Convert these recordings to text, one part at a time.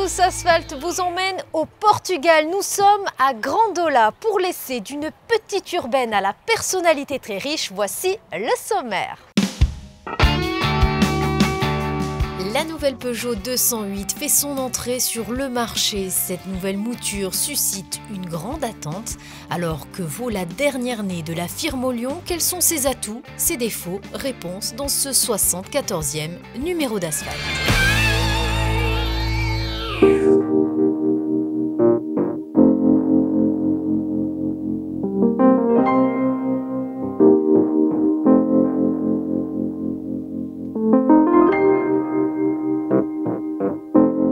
tous, Asphalt vous emmène au Portugal. Nous sommes à Grandola pour laisser d'une petite urbaine à la personnalité très riche. Voici le sommaire. La nouvelle Peugeot 208 fait son entrée sur le marché. Cette nouvelle mouture suscite une grande attente. Alors que vaut la dernière née de la firme au Lyon? Quels sont ses atouts, ses défauts? Réponse dans ce 74e numéro d'Asphalt.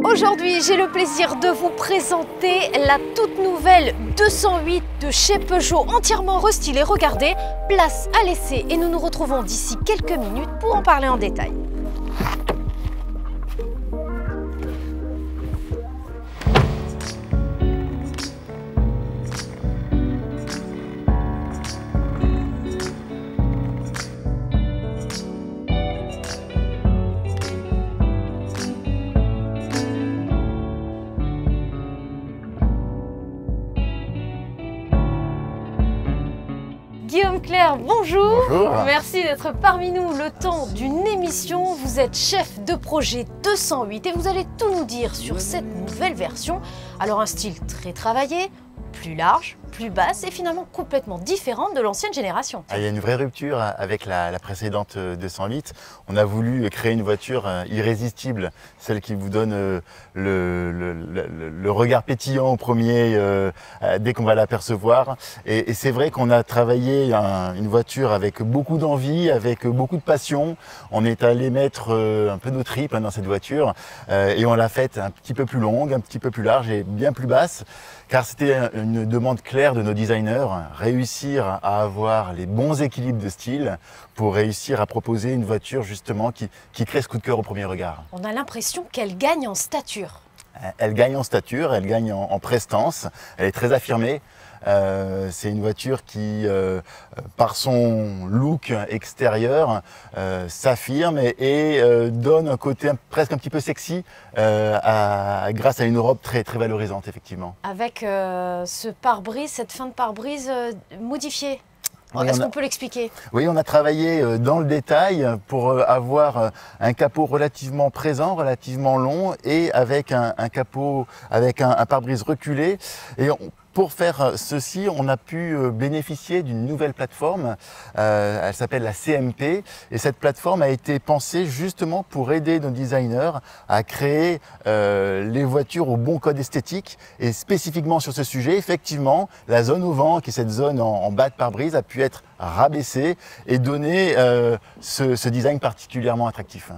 Aujourd'hui, j'ai le plaisir de vous présenter la toute nouvelle 208 de chez Peugeot, entièrement restylée. Regardez, place à l'essai et nous nous retrouvons d'ici quelques minutes pour en parler en détail. Guillaume Clerc, bonjour. Bonjour. Merci d'être parmi nous le temps d'une émission. Vous êtes chef de projet 208 et vous allez tout nous dire sur cette nouvelle version. Alors un style très travaillé, plus large, plus basse et finalement complètement différente de l'ancienne génération. Il y a une vraie rupture avec la précédente 208. On a voulu créer une voiture irrésistible, celle qui vous donne le regard pétillant au premier dès qu'on va l'apercevoir. Et c'est vrai qu'on a travaillé une voiture avec beaucoup d'envie, avec beaucoup de passion. On est allé mettre un peu nos tripes dans cette voiture et on l'a faite un petit peu plus longue, un petit peu plus large et bien plus basse, car c'était une demande claire de nos designers, réussir à avoir les bons équilibres de style pour réussir à proposer une voiture justement qui crée ce coup de cœur au premier regard. On a l'impression qu'elle gagne en stature. Elle gagne en stature, elle gagne en prestance, elle est très affirmée. C'est une voiture qui, par son look extérieur, s'affirme et donne un côté presque un petit peu sexy grâce à une robe très valorisante, effectivement. Avec ce pare-brise, cette fin de pare-brise modifiée. Oui, est-ce qu'on peut l'expliquer? Oui, on a travaillé dans le détail pour avoir un capot relativement présent, relativement long et avec un capot, avec un pare-brise reculé. Pour faire ceci, on a pu bénéficier d'une nouvelle plateforme, elle s'appelle la CMP, et cette plateforme a été pensée justement pour aider nos designers à créer les voitures au bon code esthétique. Et spécifiquement sur ce sujet, effectivement, la zone au vent, qui est cette zone en bas de pare-brise, a pu être rabaissée et donner ce design particulièrement attractif.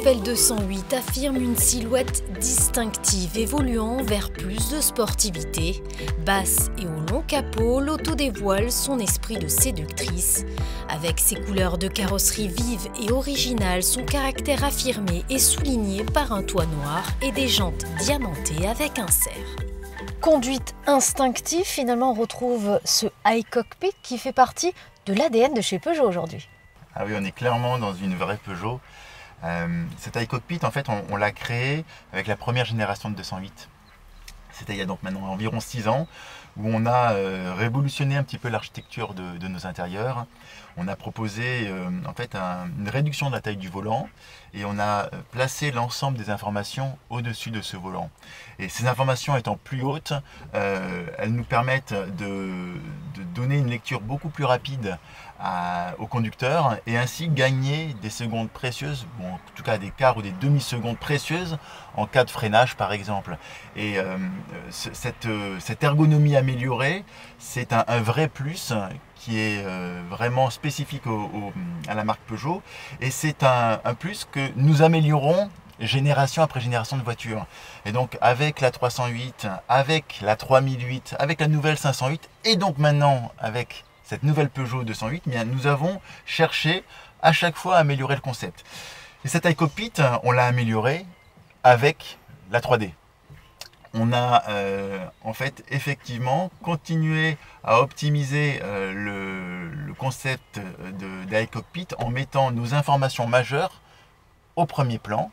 La 208 affirme une silhouette distinctive évoluant vers plus de sportivité. Basse et au long capot, l'auto dévoile son esprit de séductrice. Avec ses couleurs de carrosserie vives et originales, son caractère affirmé est souligné par un toit noir et des jantes diamantées avec un cerf. Conduite instinctive, finalement on retrouve ce iCockpit qui fait partie de l'ADN de chez Peugeot aujourd'hui. Ah oui, on est clairement dans une vraie Peugeot. Cet iCockpit, en fait, on l'a créé avec la première génération de 208. C'était il y a donc maintenant environ 6 ans, où on a révolutionné un petit peu l'architecture de nos intérieurs. On a proposé en fait une réduction de la taille du volant et on a placé l'ensemble des informations au-dessus de ce volant. Et ces informations étant plus hautes, elles nous permettent de donner une lecture beaucoup plus rapide au conducteur et ainsi gagner des secondes précieuses, bon, en tout cas des quarts ou des demi-secondes précieuses en cas de freinage par exemple. Et cette ergonomie améliorée, c'est un vrai plus qui est vraiment spécifique à la marque Peugeot et c'est un plus que nous améliorons génération après génération de voitures. Et donc avec la 308, avec la 3008, avec la nouvelle 508 et donc maintenant avec cette nouvelle Peugeot 208, eh bien, nous avons cherché à chaque fois à améliorer le concept. Et cet iCockpit, on l'a amélioré avec la 3D. on a en fait effectivement continué à optimiser le concept d'iCockpit en mettant nos informations majeures au premier plan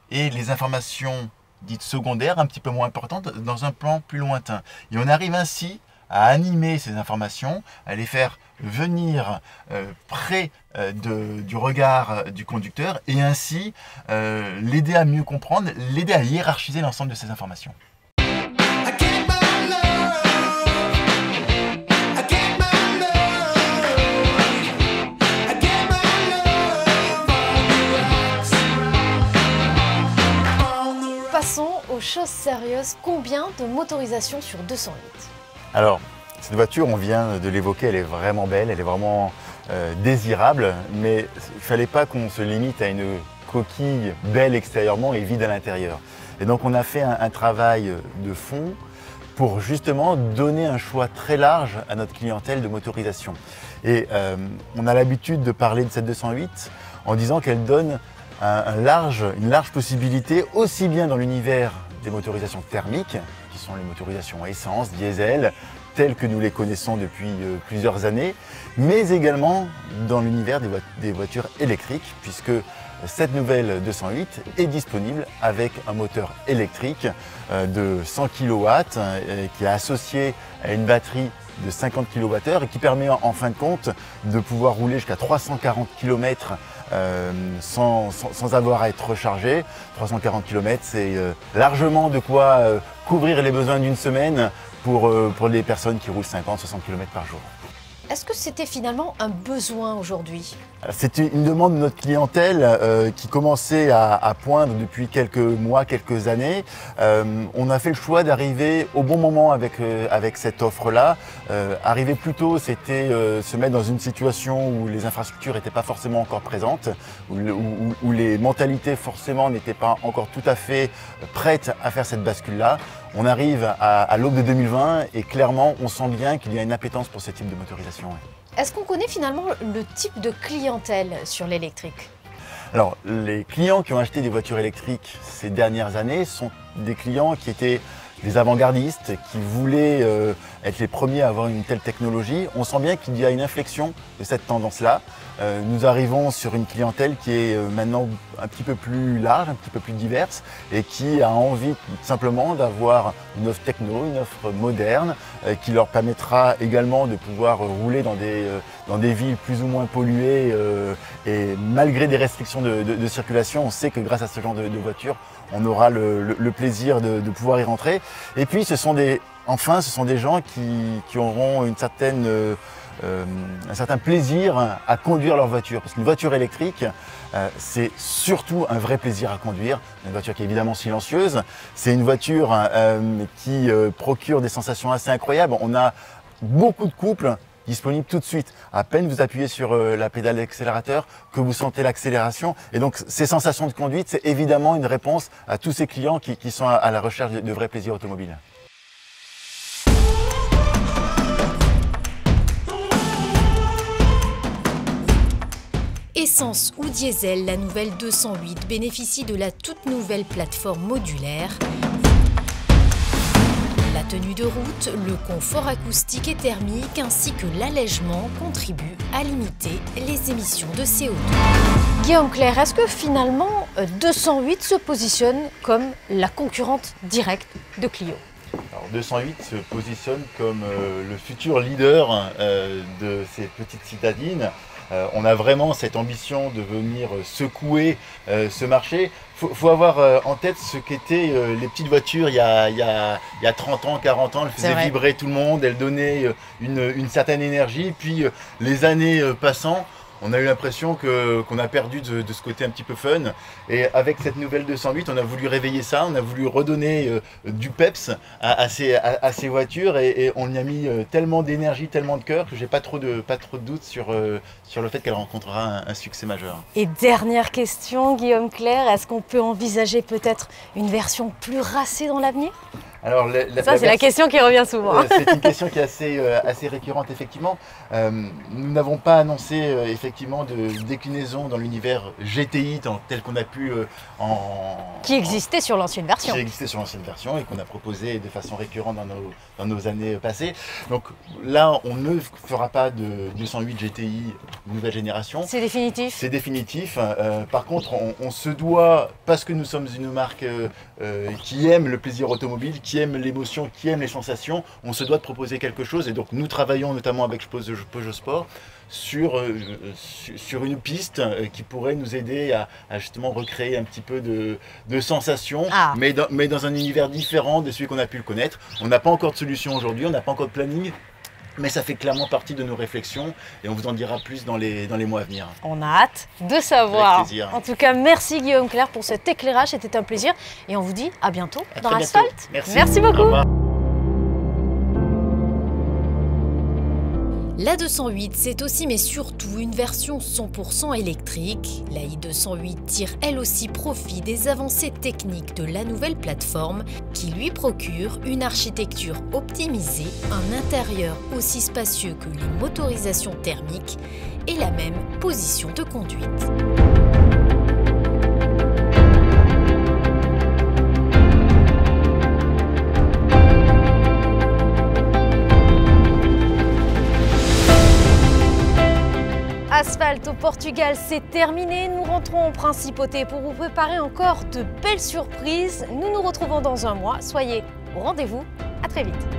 et les informations dites secondaires, un petit peu moins importantes, dans un plan plus lointain. Et on arrive ainsi à animer ces informations, à les faire venir près du regard du conducteur et ainsi l'aider à mieux comprendre, l'aider à hiérarchiser l'ensemble de ces informations. Passons aux choses sérieuses. Combien de motorisations sur 208? Alors, cette voiture, on vient de l'évoquer, elle est vraiment belle, elle est vraiment désirable, mais il ne fallait pas qu'on se limite à une coquille belle extérieurement et vide à l'intérieur. Et donc on a fait un travail de fond pour justement donner un choix très large à notre clientèle de motorisation. Et on a l'habitude de parler de cette 208 en disant qu'elle donne une large possibilité, aussi bien dans l'univers des motorisations thermiques, qui sont les motorisations essence, diesel, telles que nous les connaissons depuis plusieurs années, mais également dans l'univers des voitures électriques, puisque cette nouvelle 208 est disponible avec un moteur électrique de 100 kW qui est associé à une batterie de 50 kWh et qui permet en fin de compte de pouvoir rouler jusqu'à 340 km sans avoir à être rechargé. 340 km, c'est largement de quoi couvrir les besoins d'une semaine pour les personnes qui roulent 50-60 km par jour. Est-ce que c'était finalement un besoin aujourd'hui? C'est une demande de notre clientèle qui commençait à poindre depuis quelques mois, quelques années. On a fait le choix d'arriver au bon moment avec cette offre-là. Arriver plus tôt, c'était se mettre dans une situation où les infrastructures n'étaient pas forcément encore présentes, où les mentalités forcément n'étaient pas encore tout à fait prêtes à faire cette bascule-là. On arrive à l'aube de 2020 et clairement, on sent bien qu'il y a une appétence pour ce type de motorisation. Est-ce qu'on connaît finalement le type de clientèle sur l'électrique? Alors, les clients qui ont acheté des voitures électriques ces dernières années sont des clients qui étaient des avant-gardistes, qui voulaient être les premiers à avoir une telle technologie. On sent bien qu'il y a une inflexion de cette tendance-là. Nous arrivons sur une clientèle qui est maintenant un petit peu plus large, un petit peu plus diverse et qui a envie simplement d'avoir une offre techno, une offre moderne qui leur permettra également de pouvoir rouler dans des villes plus ou moins polluées et malgré des restrictions de circulation, on sait que grâce à ce genre de voiture, on aura le plaisir de pouvoir y rentrer. Et puis ce sont des gens qui auront un certain plaisir à conduire leur voiture. Parce qu'une voiture électrique, c'est surtout un vrai plaisir à conduire. Une voiture qui est évidemment silencieuse. C'est une voiture qui procure des sensations assez incroyables. On a beaucoup de couples disponibles tout de suite. À peine vous appuyez sur la pédale d'accélérateur que vous sentez l'accélération. Et donc ces sensations de conduite, c'est évidemment une réponse à tous ces clients qui sont à la recherche de vrais plaisirs automobiles. Essence ou diesel, la nouvelle 208 bénéficie de la toute nouvelle plateforme modulaire. La tenue de route, le confort acoustique et thermique ainsi que l'allègement contribuent à limiter les émissions de CO2. Guillaume Clerc, est-ce que finalement 208 se positionne comme la concurrente directe de Clio? Alors 208 se positionne comme le futur leader de ces petites citadines. On a vraiment cette ambition de venir secouer ce marché. Faut avoir en tête ce qu'étaient les petites voitures il y a 30 ans, 40 ans. Elles faisaient vibrer tout le monde, elles donnaient une certaine énergie. Puis les années passant, on a eu l'impression qu'on a perdu de ce côté un petit peu fun. Et avec cette nouvelle 208, on a voulu réveiller ça, on a voulu redonner du peps à ces voitures et on y a mis tellement d'énergie, tellement de cœur que j'ai pas trop de doute sur le fait qu'elle rencontrera un succès majeur. Et dernière question, Guillaume Clerc, est-ce qu'on peut envisager peut-être une version plus racée dans l'avenir? Alors, ça, c'est la question qui revient souvent. C'est une question qui est assez récurrente, effectivement. Nous n'avons pas annoncé effectivement de déclinaison dans l'univers GTI tel qu'on a pu qui existait sur l'ancienne version. Qui existait sur l'ancienne version et qu'on a proposé de façon récurrente dans nos années passées. Donc là, on ne fera pas de 208 GTI nouvelle génération. C'est définitif. C'est définitif. Par contre, on se doit, parce que nous sommes une marque qui aime le plaisir automobile, qui aime l'émotion, qui aime les sensations, on se doit de proposer quelque chose. Et donc nous travaillons notamment avec Peugeot Sport sur une piste qui pourrait nous aider à justement recréer un petit peu de sensations, mais dans un univers différent de celui qu'on a pu le connaître. On n'a pas encore de solution aujourd'hui, on n'a pas encore de planning. Mais ça fait clairement partie de nos réflexions et on vous en dira plus dans les mois à venir. On a hâte de savoir. Avec plaisir. En tout cas, merci Guillaume Clerc pour cet éclairage, c'était un plaisir. Et on vous dit à bientôt dans l'Asphalt. Merci beaucoup. La 208, c'est aussi mais surtout une version 100% électrique. La i208 tire elle aussi profit des avancées techniques de la nouvelle plateforme qui lui procure une architecture optimisée, un intérieur aussi spacieux que les motorisations thermiques et la même position de conduite. Asphalt au Portugal, c'est terminé. Nous rentrons en principauté pour vous préparer encore de belles surprises. Nous nous retrouvons dans un mois. Soyez au rendez-vous. À très vite.